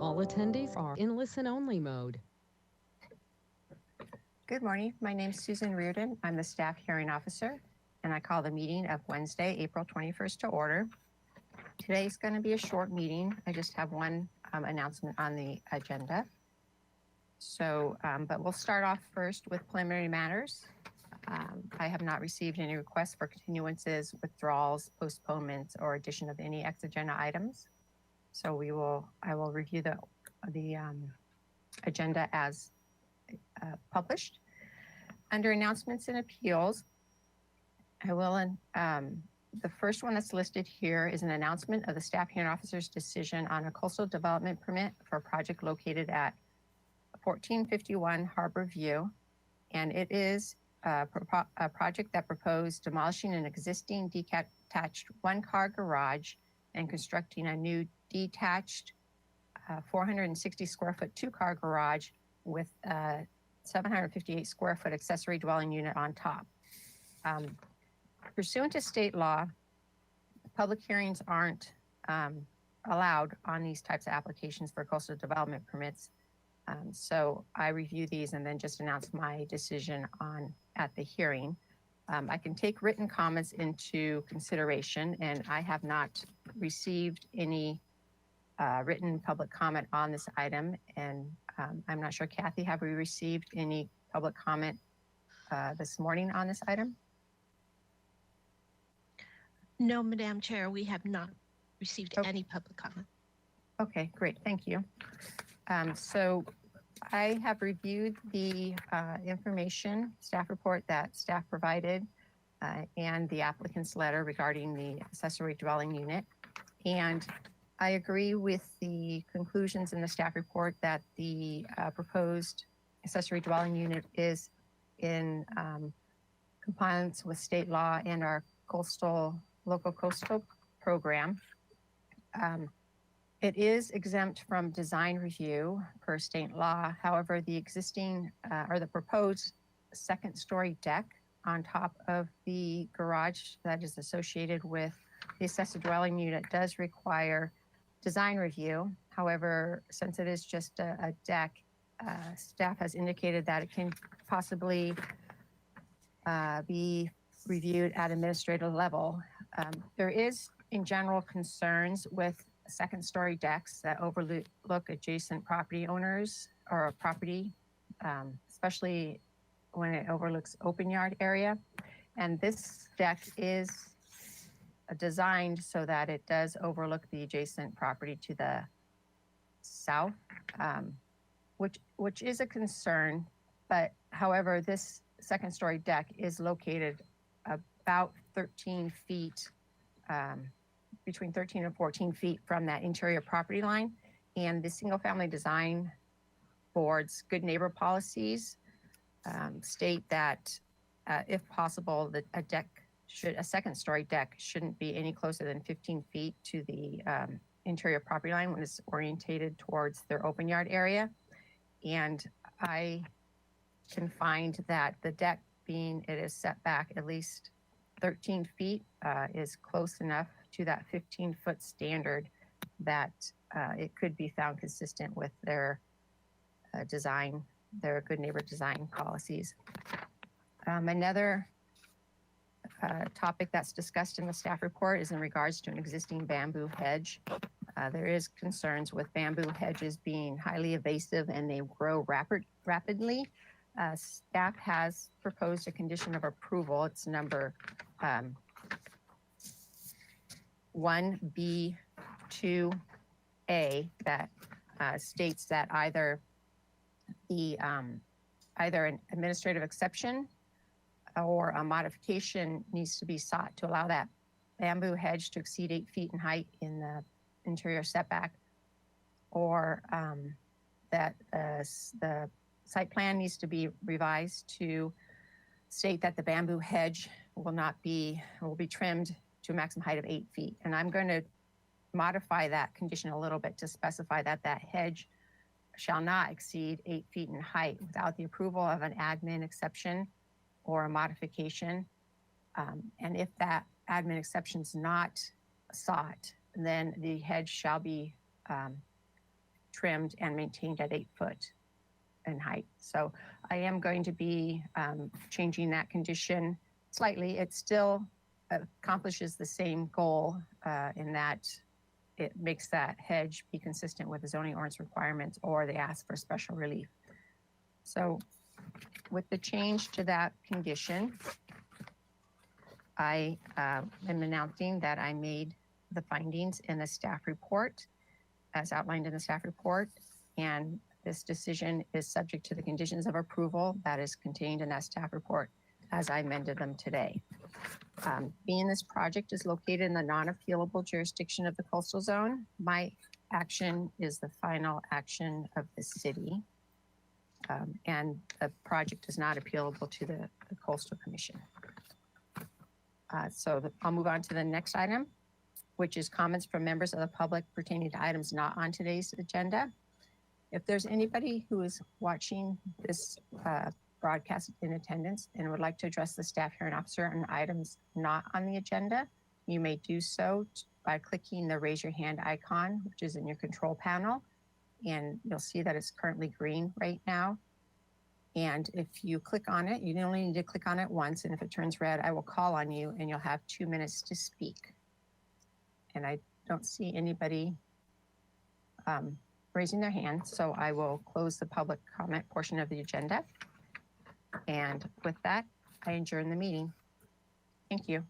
All attendees are in listen-only mode. Good morning. My name is Susan Reardon. I'm the staff hearing officer, and I call the meeting of Wednesday, April 21st to order. Today's going to be a short meeting. I just have one announcement on the agenda. But we'll start off first with preliminary matters. I have not received any requests for continuances, withdrawals, postponements, or addition of any ex-agenda items. So I will review the agenda as published. Under announcements and appeals, the first one that's listed here is an announcement of the staff hearing officer's decision on a coastal development permit for a project located at 1451 Harbor View. And it is a project that proposed demolishing an existing detached one-car garage and constructing a new detached 460 square foot two-car garage with 758 square foot accessory dwelling unit on top. Pursuant to state law, public hearings aren't allowed on these types of applications for coastal development permits. So I review these and then just announce my decision at the hearing. I can take written comments into consideration, and I have not received any written public comment on this item. And I'm not sure, Kathy, have we received any public comment this morning on this item? No, Madam Chair, we have not received any public comment. Okay, great, thank you. So I have reviewed the information, staff report that staff provided and the applicant's letter regarding the accessory dwelling unit. And I agree with the conclusions in the staff report that the proposed accessory dwelling unit is in compliance with state law and our local coastal program. It is exempt from design review per state law. However, the existing or the proposed second story deck on top of the garage that is associated with the accessory dwelling unit does require design review. However, since it is just a deck, staff has indicated that it can possibly be reviewed at administrative level. There is, in general, concerns with second story decks that overlook adjacent property owners or property, especially when it overlooks open yard area. And this deck is designed so that it does overlook the adjacent property to the south, which is a concern. But however, this second story deck is located about 13 feet, between 13 and 14 feet from that interior property line. And the single family design board's good neighbor policies state that if possible, a second story deck shouldn't be any closer than 15 feet to the interior property line when it's orientated towards their open yard area. And I can find that the deck, being it is set back at least 13 feet, is close enough to that 15-foot standard that it could be found consistent with their design, their good neighbor design policies. Another topic that's discussed in the staff report is in regards to an existing bamboo hedge. There is concerns with bamboo hedges being highly invasive and they grow rapidly. Staff has proposed a condition of approval. It's number 1B2A that states that either an administrative exception or a modification needs to be sought to allow that bamboo hedge to exceed 8 feet in height in the interior setback, or that the site plan needs to be revised to state that the bamboo hedge will be trimmed to a maximum height of 8 feet. And I'm going to modify that condition a little bit to specify that that hedge shall not exceed 8 feet in height without the approval of an admin exception or a modification. And if that admin exception is not sought, then the hedge shall be trimmed and maintained at 8 foot in height. So I am going to be changing that condition slightly. It still accomplishes the same goal in that it makes that hedge be consistent with the zoning ordinance requirements, or they ask for special relief. So with the change to that condition, I am announcing that I made the findings in the staff report as outlined in the staff report, and this decision is subject to the conditions of approval that is contained in that staff report as I amended them today. Being this project is located in the non-appealable jurisdiction of the coastal zone, my action is the final action of the city. And the project is not appealable to the Coastal Commission. I'll move on to the next item, which is comments from members of the public pertaining to items not on today's agenda. If there's anybody who is watching this broadcast in attendance and would like to address the staff hearing officer on items not on the agenda, you may do so by clicking the raise your hand icon, which is in your control panel. And you'll see that it's currently green right now. And if you click on it, you only need to click on it once. And if it turns red, I will call on you and you'll have 2 minutes to speak. And I don't see anybody raising their hand. So I will close the public comment portion of the agenda. And with that, I adjourn the meeting. Thank you.